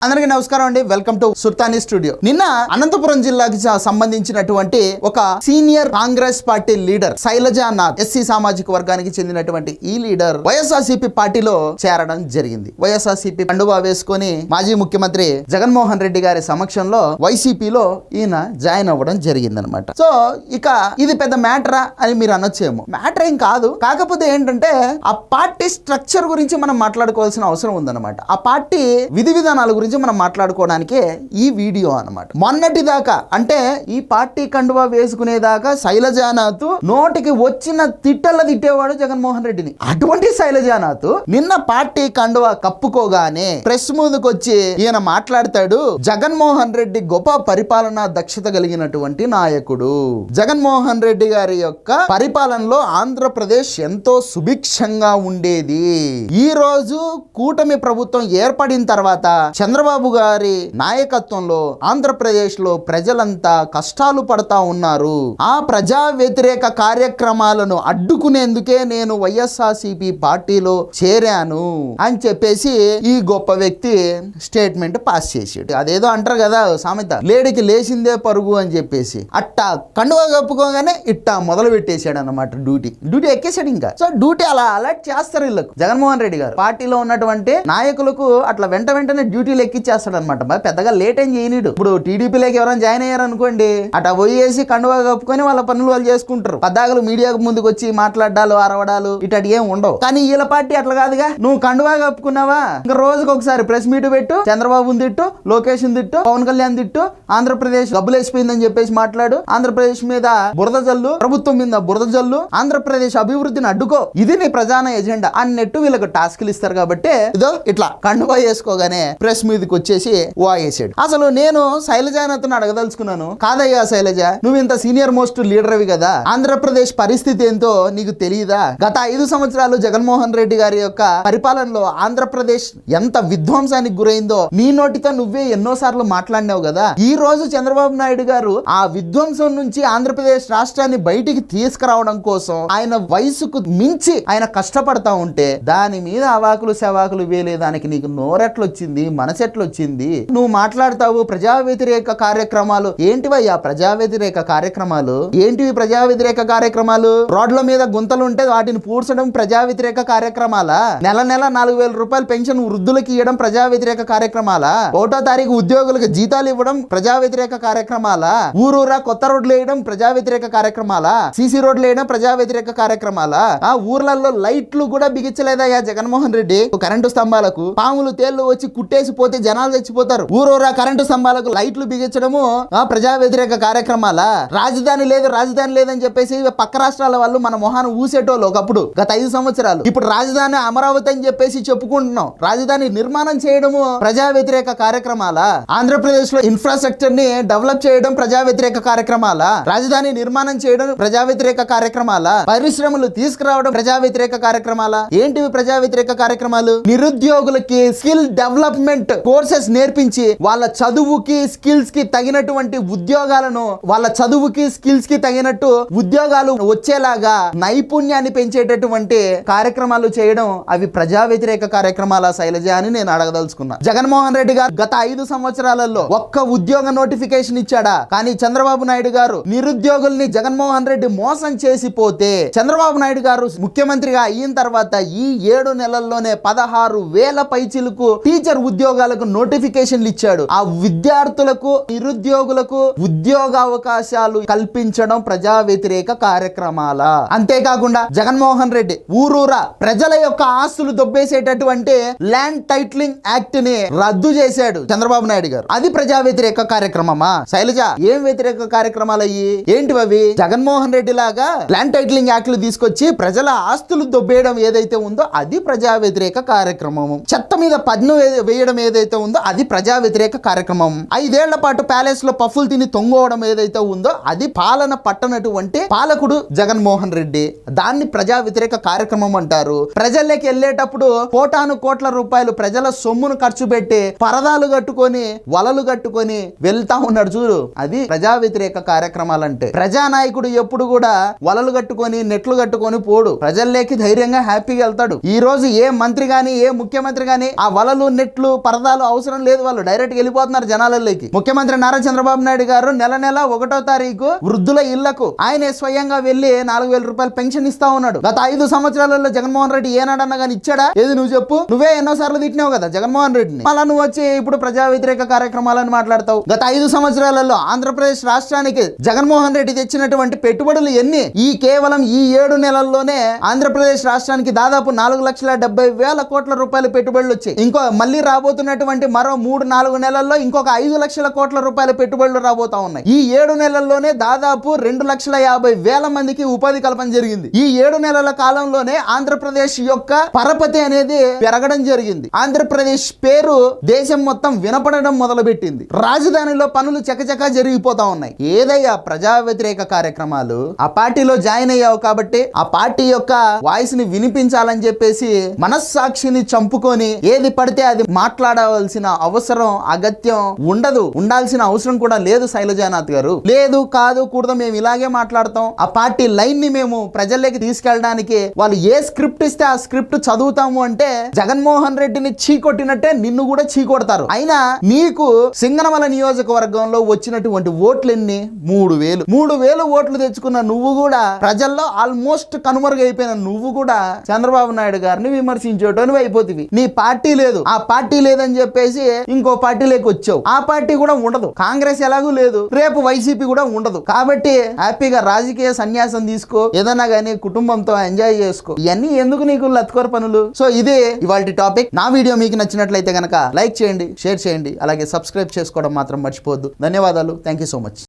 అందరికీ నమస్కారం అండి. Welcome to సుల్తానీ studio. నిన్న అనంతపురం జిల్లాకి సంబంధించినటువంటి ఒక senior Congress party leader Sailajanath SC సామాజిక వర్గానికి చెందినటువంటి ఈ లీడర్ వైఎస్ఆర్సీపీ పార్టీలో చేరడం జరిగింది. వైఎస్ఆర్సీపీ కండువా వేసుకొని మాజీ ముఖ్యమంత్రి జగన్మోహన్ రెడ్డి గారి సమక్షంలో వైసీపీలో ఈయన జాయిన్ అవ్వడం జరిగిందనమాట. సో ఇక ఇది పెద్ద మ్యాటరా అని మీరు అనొచ్చేమో. మ్యాటర్ ఏం కాదు, కాకపోతే ఏంటంటే ఆ పార్టీ స్ట్రక్చర్ గురించి మనం మాట్లాడుకోవాల్సిన అవసరం ఉందన్నమాట. ఆ పార్టీ విధి విధానాల గురించి మనం మాట్లాడుకోవడానికే ఈ వీడియో అన్నమాట. మొన్నటి దాకా అంటే ఈ పార్టీ కండువా వేసుకునేదాకా శైలజానాథ్ నోటికి వచ్చిన తిట్టల తిట్టేవాడు జగన్మోహన్ రెడ్డిని. అటువంటి శైలజానాథ్ నిన్న పార్టీ కండువా కప్పుకోగానే ప్రెస్ ముందుకు వచ్చి ఈయన మాట్లాడతాడు, జగన్మోహన్ రెడ్డి గొప్ప పరిపాలనా దక్షత కలిగినటువంటి నాయకుడు. జగన్మోహన్ రెడ్డి గారి యొక్క పరిపాలనలో ఆంధ్రప్రదేశ్ ఎంతో సుభిక్షంగా ఉండేది. ఈ రోజు కూటమి ప్రభుత్వం ఏర్పడిన తర్వాత చంద్రబాబు గారి నాయకత్వంలో ఆంధ్రప్రదేశ్ లో ప్రజలంతా కష్టాలు పడతా ఉన్నారు. ఆ ప్రజా వ్యతిరేక కార్యక్రమాలను అడ్డుకునేందుకే నేను వైఎస్ఆర్సీపీ పార్టీలో చేరాను అని చెప్పేసి ఈ గొప్ప వ్యక్తి స్టేట్మెంట్ పాస్ చేసాడు. అదేదో అంటారు కదా సామెత, లేడికి లేచిందే పరుగు అని చెప్పేసి అట్టా కండువా కప్పుకోగానే ఇట్టా మొదలు పెట్టేశాడు అన్నమాట. డ్యూటీ ఎక్కేసాడు. ఇంకా సో డ్యూటీ అలా అలర్ట్ చేస్తారు వీళ్ళకు. జగన్మోహన్ రెడ్డి గారు పార్టీలో ఉన్నటువంటి నాయకులకు అట్లా వెంటనే డ్యూటీలు ఎక్కిచ్చేస్తాడు అనమాట. పెద్దగా లేట్ ఏం చేయనీడు. ఇప్పుడు టీడీపీలోకి ఎవరైనా జాయిన్ అయ్యారు అనుకోండి, అట్లా పోయేసి కండువా కప్పుకొని వాళ్ళ పనులు వాళ్ళు చేసుకుంటారు. పద్దాకలు మీడియాకు ముందుకు వచ్చి మాట్లాడాలు అరవడాలు ఇటు ఏం ఉండవు. కానీ వీళ్ళ పార్టీ అట్లా కాదుగా. నువ్వు కండువా కప్పుకున్నావా, ఇంకా రోజుకు ఒకసారి ప్రెస్ మీట్ పెట్టు, చంద్రబాబుని తిట్టు, లోకేష్ తిట్టు, పవన్ కళ్యాణ్ తిట్టు, ఆంధ్రప్రదేశ్ గబ్బులేసిపోయిందని చెప్పేసి మాట్లాడు, ఆంధ్రప్రదేశ్ మీద బురద జల్లు, ప్రభుత్వం మీద బురద జల్లు, ఆంధ్రప్రదేశ్ అభివృద్ధిని అడ్డుకో, ఇది నీ ప్రధాన ఎజెండా అన్నట్టు వీళ్ళకి టాస్క్లు ఇస్తారు. కాబట్టి ఇదో ఇట్లా కండువా వేసుకోగానే ప్రెస్ మీదకి వచ్చేసి వాగేసాడు. అసలు నేను శైలజానాథ్ని అడగదలుచుకున్నాను, కాదయ్యా శైలజ, నువ్వు ఇంత సీనియర్ మోస్ట్ లీడర్వి కదా, ఆంధ్రప్రదేశ్ పరిస్థితి ఏంటో నీకు తెలియదా? గత 5 సంవత్సరాలు జగన్మోహన్ రెడ్డి గారి యొక్క పరిపాలనలో ఆంధ్రప్రదేశ్ ఎంత విధ్వంసానికి గురైందో నీ నోటితో నువ్వే ఎన్నోసార్లు మాట్లాడినావు కదా. ఈ రోజు చంద్రబాబు నాయుడు గారు ఆ విధ్వంసం నుంచి ఆంధ్రప్రదేశ్ రాష్ట్రాన్ని బయటికి తీసుకురావడం కోసం ఆయన వయసుకు మించి ఆయన కష్టపడతా ఉంటే దాని మీద అవాకులు శవాకులు వేలేదానికి నీకు నోరెట్లొచ్చింది, మనసెట్లొచ్చింది? నువ్వు మాట్లాడతావు ప్రజా వ్యతిరేక కార్యక్రమాలు. ఏంటివయ్యా ప్రజా వ్యతిరేక కార్యక్రమాలు? ఏంటివి ప్రజా వ్యతిరేక కార్యక్రమాలు? రోడ్ల మీద గుంతలు ఉంటే వాటిని పూడ్చడం ప్రజా వ్యతిరేక కార్యక్రమాలా? నెల 4,000 రూపాయలు పెన్షన్ వృద్ధులకు ఇవ్వడం ప్రజా వ్యతిరేక కార్యక్రమాలా? 1వ తారీఖు ఉద్యోగులకు జీతాలు ఇవ్వడం ప్రజా వ్యతిరేక కార్యక్రమాలా? ఊరూరా కొత్త రోడ్లు వేయడం ప్రజా వ్యతిరేక కార్యక్రమాలా? సీసీ రోడ్లు వేయడం ప్రజా వ్యతిరేక కార్యక్రమాలా? ఆ ఊర్లలో లైట్లు కూడా బిగించలేదయ్యా జగన్మోహన్ రెడ్డి. కరెంటు స్తంభాలకు పాములు తేళ్లు వచ్చి కుట్టేసి పోతే జనాలు చచ్చిపోతారు. ఊరూరా కరెంటు స్తంభాలకు లైట్లు బిగించడము ప్రజా వ్యతిరేక కార్యక్రమాలా? రాజధాని లేదని చెప్పేసి పక్క రాష్ట్రాల వాళ్ళు మన మొహాన్ని ఊసేటోళ్ళు ఒకప్పుడు గత 5 సంవత్సరాలు. ఇప్పుడు రాజధాని అమరావతి అని చెప్పేసి చెప్పుకుంటున్నాం. రాజధాని నిర్మాణం చేయడము ప్రజా వ్యతిరేక కార్యక్రమాలా? ఆంధ్రప్రదేశ్ లో ఇన్ఫ్రాస్ట్రక్చర్ ని డెవలప్ చేయడం ప్రజా వ్యతిరేక కార్యక్రమాలా? రాజధాని నిర్మాణం చేయడం ప్రజా వ్యతిరేక కార్యక్రమాలా? పరిశ్రమలు తీసుకురావడం ప్రజా వ్యతిరేక కార్యక్రమాలా? ఏంటివి ప్రజా వ్యతిరేక కార్యక్రమాలు? నిరుద్యోగులకి స్కిల్ డెవలప్మెంట్ కోర్సెస్ నేర్పించి వాళ్ళ చదువుకి స్కిల్స్ కి తగినటువంటి ఉద్యోగాలను, వాళ్ళ చదువుకి స్కిల్స్ కి తగినట్టు ఉద్యోగాలు వచ్చేలాగా నైపుణ్యాన్ని పెంచేటటువంటి కార్యక్రమాలు చేయడం అవి ప్రజా వ్యతిరేక కార్యక్రమాల శైలజ అని నేను అడగదలుచుకున్నా. జగన్మోహన్ రెడ్డి గారు గత 5 సంవత్సరాలలో ఒక్క ఉద్యోగ నోటిఫికేషన్ ఇచ్చాడా? కానీ చంద్రబాబు నాయుడు గారు నిరుద్యోగుల్ని జగన్మోహన్ రెడ్డి మోసం చేసిపోతే చంద్రబాబు నాయుడు గారు ముఖ్యమంత్రిగా అయిన తర్వాత ఈ 7 నెలల్లోనే 16,000 పైచిలకు టీచర్ ఉద్యోగాలకు నోటిఫికేషన్లు ఇచ్చాడు. ఆ విద్యార్థులకు నిరుద్యోగులకు ఉద్యోగ అవకాశాలు కల్పించడం ప్రజా వ్యతిరేక కార్యక్రమాల. అంతేకాకుండా జగన్మోహన్ రెడ్డి ఊరూరా ప్రజల యొక్క ఆస్తులు దొబ్బేసేటటువంటి ల్యాండ్ టైటిలింగ్ యాక్ట్ ని రద్దు చేశాడు చంద్రబాబు నాయుడు గారు. అది ప్రజా వ్యతిరేక కార్యక్రమమా? శైలజ, ఏం వ్యతిరేక కార్యక్రమాలు అయ్యి? ఏంటివి? జగన్మోహన్ రెడ్డి లాగా ల్యాండ్ టైటిలింగ్ యాక్ట్లు తీసుకొచ్చి ప్రజల ఆస్తులు దొబ్బేయడం ఏదైతే ఉందో అది ప్రజా వ్యతిరేక కార్యక్రమము. చెత్త మీద పన్ను వేయడం ఏదైతే ఉందో అది ప్రజా వ్యతిరేక కార్యక్రమం. 5 ఏళ్ల పాటు ప్యాలెస్ లో పఫ్ఫులు తిని తొంగోవడం ఏదైతే ఉందో అది పాలన పట్టనటువంటి పాలకుడు జగన్మోహన్ రెడ్డి. దాన్ని ప్రజా వ్యతిరేక కార్యక్రమం అంటారు. ప్రజల్లోకి వెళ్ళేటప్పుడు కోట్ల రూపాయలు ప్రజల సొమ్మును ఖర్చు పెట్టి పరదాలు కట్టుకొని వలలు కట్టుకొని వెళ్తా ఉన్నాడు చూడు, అది ప్రజా వ్యతిరేక కార్యక్రమాలంటే. ప్రజానాయకుడు ఎప్పుడు కూడా వలలు కట్టుకొని నెట్లు కట్టుకొని పోడు, ప్రజల్లోకి ధైర్యంగా హ్యాపీగా వెళ్తాడు. ఈ రోజు ఏ మంత్రి గాని ఏ ముఖ్యమంత్రి గాని ఆ వలలు నెట్లు పరదాలు పదాలు అవసరం లేదు, వాళ్ళు డైరెక్ట్ వెళ్ళిపోతున్నారు జనాలలోకి. ముఖ్యమంత్రి నారా చంద్రబాబు నాయుడు గారు నెల 1వ తారీఖు వృద్ధుల ఇళ్లకు ఆయనే స్వయంగా వెళ్లి 4,000 రూపాయలు పెన్షన్ ఇస్తా ఉన్నాడు. గత 5 సంవత్సరాలలో జగన్మోహన్ రెడ్డి ఏనాడన్నా కానీ ఇచ్చాడా? ఏది నువ్వు చెప్పు. నువ్వే ఎన్నోసార్లు తిట్టినావు కదా జగన్మోహన్ రెడ్డిని. మళ్ళా నువ్వు వచ్చి ఇప్పుడు ప్రజా వ్యతిరేక కార్యక్రమాలను మాట్లాడతావు. గత 5 సంవత్సరాలలో ఆంధ్రప్రదేశ్ రాష్ట్రానికి జగన్మోహన్ రెడ్డి తెచ్చినటువంటి పెట్టుబడులు ఎన్ని? ఈ కేవలం ఈ 7 నెలల్లోనే ఆంధ్రప్రదేశ్ రాష్ట్రానికి దాదాపు 4,70,000 కోట్ల రూపాయల పెట్టుబడులు వచ్చాయి. ఇంకో మళ్ళీ రాబోతున్నటువంటి మరో 3-4 నెలల్లో ఇంకొక 5 లక్షల కోట్ల రూపాయల పెట్టుబడులు రాబోతా ఉన్నాయి. ఈ 7 నెలల్లోనే దాదాపు 2,50,000 మందికి ఉపాధి కల్పన జరిగింది. ఈ 7 నెలల కాలంలోనే ఆంధ్రప్రదేశ్ యొక్క పరపతి అనేది పెరగడం జరిగింది. ఆంధ్రప్రదేశ్ పేరు దేశం మొత్తం వినపడడం మొదలుపెట్టింది. రాజధానిలో పనులు చకచకా జరిగిపోతా ఉన్నాయి. ఏదయ్యా ప్రజా వ్యతిరేక కార్యక్రమాలు? ఆ పార్టీలో జాయిన్ అయ్యావు కాబట్టి ఆ పార్టీ యొక్క వాయిస్ ని వినిపించాలని చెప్పేసి మనస్సాక్షిని చంపుకొని ఏది పడితే అది మాట్లాడవలసిన అవసరం అగత్యం ఉండదు, ఉండాల్సిన అవసరం కూడా లేదు. శైలజానాథ్ గారు లేదు కాదు కూడదు, మేము ఇలాగే మాట్లాడతాం. ఆ పార్టీ లైన్ ని మేము ప్రజల్లోకి తీసుకెళ్ళడానికి వాళ్ళు ఏ స్క్రిప్ట్ ఇస్తే ఆ స్క్రిప్ట్ చదువుతాము అంటే జగన్మోహన్ రెడ్డిని చీకొట్టినట్టే నిన్ను కూడా చీకొడతారు. అయినా నీకు సింగనమల నియోజకవర్గంలో వచ్చినటువంటి ఓట్లు ఎన్ని? 3,000 ఓట్లు తెచ్చుకున్న నువ్వు కూడా ప్రజల్లో ఆల్మోస్ట్ కనుమరుగైపోయిన నువ్వు కూడా చంద్రబాబు నాయుడు గారిని విమర్శించేటోని అయిపోతుంది. నీ పార్టీ లేదు, ఆ పార్టీ లేదని చెప్పేసి ఇంకో పార్టీలోకి వచ్చావు. ఆ పార్టీ కూడా ఉండదు, కాంగ్రెస్ ఎలాగూ లేదు, రేపు వైసీపీ కూడా ఉండదు. కాబట్టి హ్యాపీగా రాజకీయ సన్యాసం తీసుకో, ఏదైనా కానీ కుటుంబంతో ఎంజాయ్ చేసుకో. ఇవన్నీ ఎందుకు నీకు లత్కోర పనులు? సో ఇదే ఇవాల్టి టాపిక్. నా వీడియో మీకు నచ్చినట్లయితే కనుక లైక్ చేయండి, షేర్ చేయండి, అలాగే సబ్స్క్రైబ్ చేసుకోవడం మాత్రం మర్చిపోవద్దు. ధన్యవాదాలు. Thank you so much.